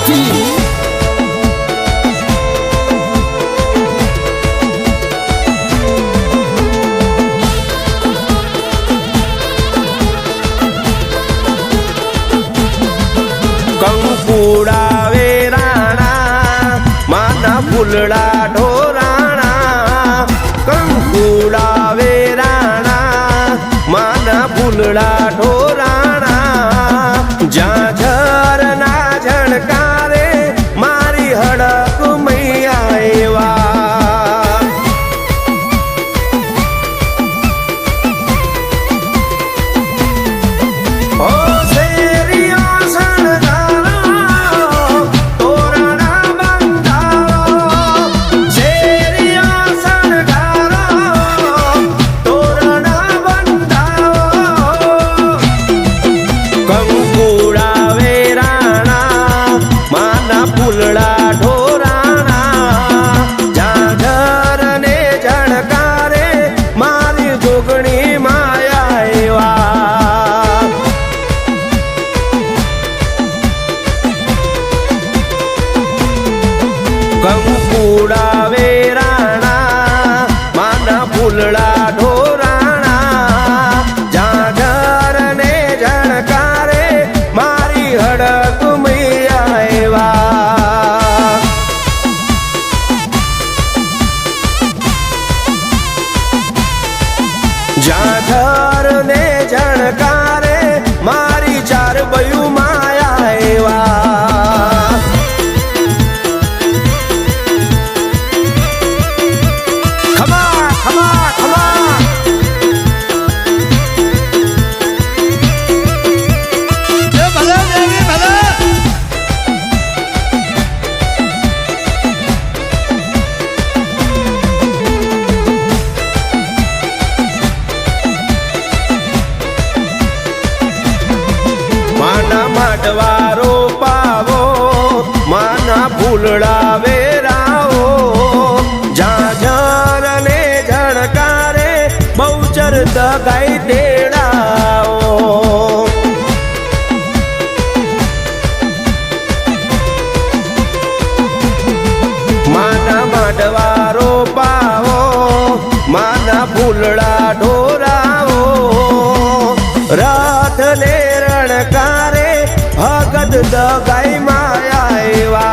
સાથી કંકુડાવે રાણા માના ફૂલડા ઢોરાણા કંકુડાવે રાણા માના ફૂલડા ઢોરાણા જ્યાં ઝરના ઝણકારે મારી હડક મૈયા એવા ઓ શેરીઓ કંકુડાવે રાણા માના ફૂલડા ઢોરાણા ઝાઝર ને ઝણકારે મારી જોગણી માયા એવા કંકુડાવે રાણા માના ફૂલડા ઢોરાણા ઝાઝર ને ઝણકારે મારી હડક મૈયા એવા ઝાઝર ને ઝણકારે મારી ચાર બયુ માયા એવા ખમા ખમા ખમા માના માટવારો પાવો માના ફૂલડા વેરાવો ઝાઝર ને ઝણકારે બહુચર દગાઈ તેડાવો માના માટવારો પાવો માના ફૂલડા ઢોરાવો રથ ને રણકારે ભગત દગાઈ માયા એવા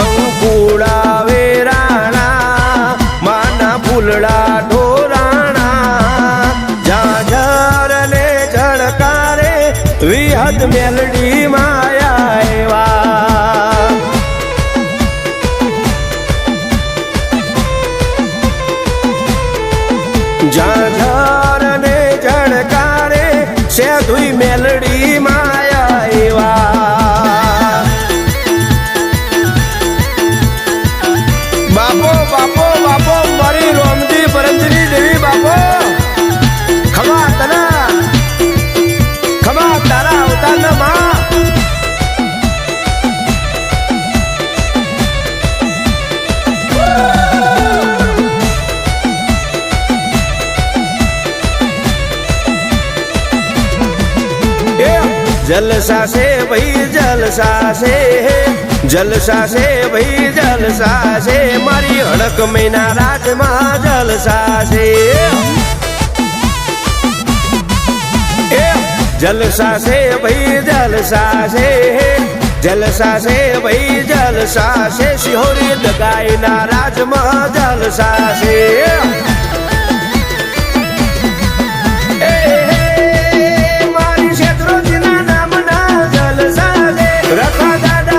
કંકુડાવે રાણા માના ફૂલડા ઢોરાણા ઝાઝર ને ઝણકારે વિહદ મેલડી માયા એવા ઝાઝર ને ઝણકારે સેધુઈ મેલડી માયા એવા બાપો બાપો બાપો મારી રોમજી પરંજની દેવી બાપો ખમા તના ખમા તારા અવતારના માં जलसा से भाई जलसा से भाई जलसा से मारी हड़क महीना राज में जलसा से जलसा से भाई जलसा से भाई जलसा से सिहोरी दगाई ना राज में जलसा से रखा दादा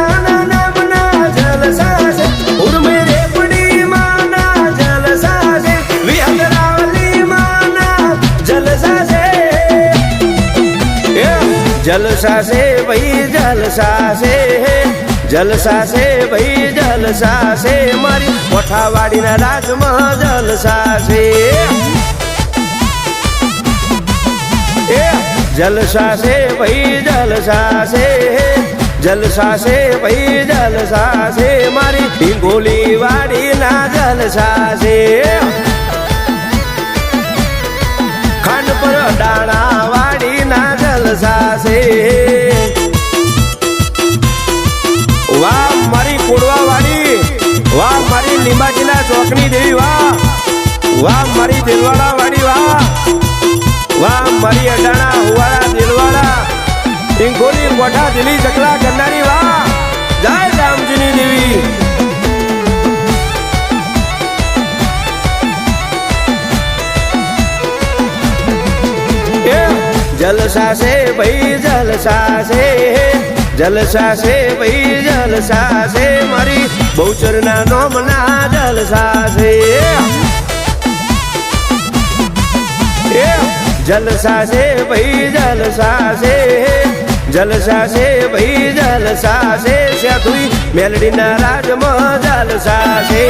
नाम ना जलसा से उर्मे रेपड़ी माना जलसा से विहदरावली माना जलसा से जलसा से भाई जलसा से भाई जलसा से मारी कोठावाड़ी ना राज में जलसा से जलसा से भाई जलसा से भाई जलसा से मारी ढींगोली वाड़ी ना जलसा से દિલવાડા વાડી વાહ વાહ મારી અડાણા હુવાડા દિલવાડા ઇંગોલી કોઠા દિલી ચકલા કરનારી વાહ જય રામજીની દેવી जलसा से भाई जलसा से भाई जलसा से मारी बहुचर ना नोम ना जलसा से जलसा से भाई जलसा से भाई जलसा से तुई मेलडी ना राज में जलसा से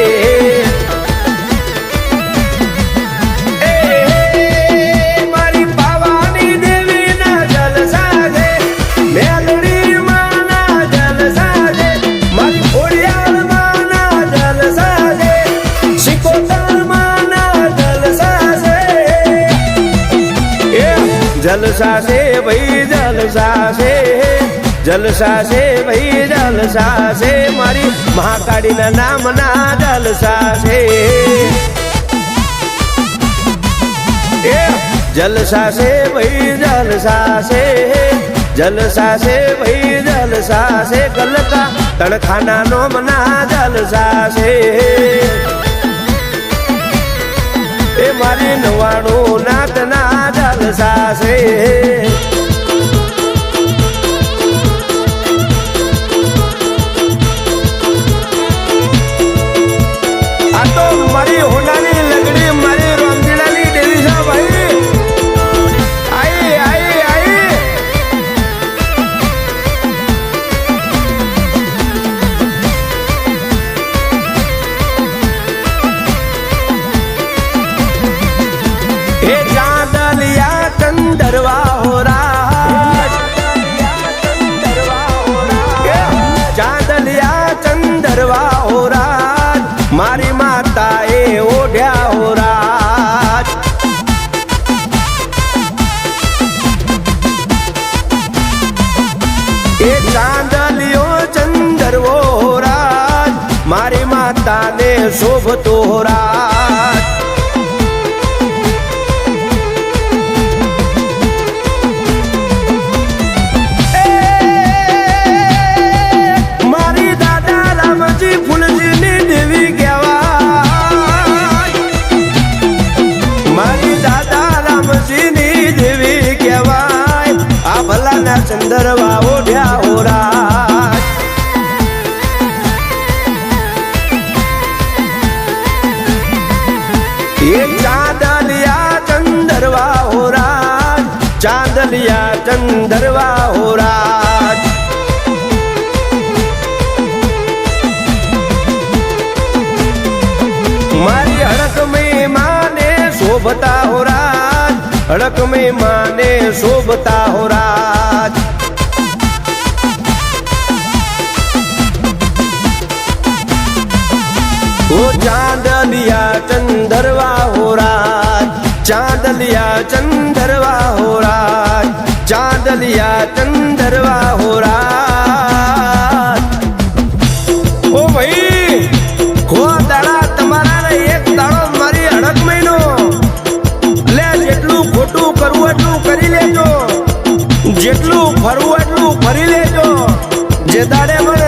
जलसा से भाई जलसा से भाई जलसा से मारी महाकाली ना नाम ना जलसा से जलसा से भाई जलसा से भाई जलसा से गलता तड़खाना नोम ना जलसा से ए मारी नवाणु नाथ ना जलसा से आ तो मारी होनानी लगड़ी मारी रामजीलानी देवी सा भाई आई आई आई चंदरवा हो राज चांदलिया चंदरवा हो राज मारी माता ए ओढ़्या हो राज ए चांदलियो चंदरवो हो राज मारी माता ने शोभतो हो राज चंदरवा ओढ़्या हो राज ये चांदलिया चंदरवा हो राज चांदलिया चंदरवा हो राज मारी हड़क में माने शोभता हो राज हड़क में माने शोभता हो राज वो चांदलिया चंदरवा हो राज चांदलिया चंदरवा हो राज चांदलिया चंदरवा हो राज ओ भाई खो दाड़ा तमारा ने एक दाड़ो मारी हड़क महीनो ले जेटलू खोटू करવું એટલું કરી લેજો જેટલું ફરવું એટલું ફરી લેજો જે દાડે મને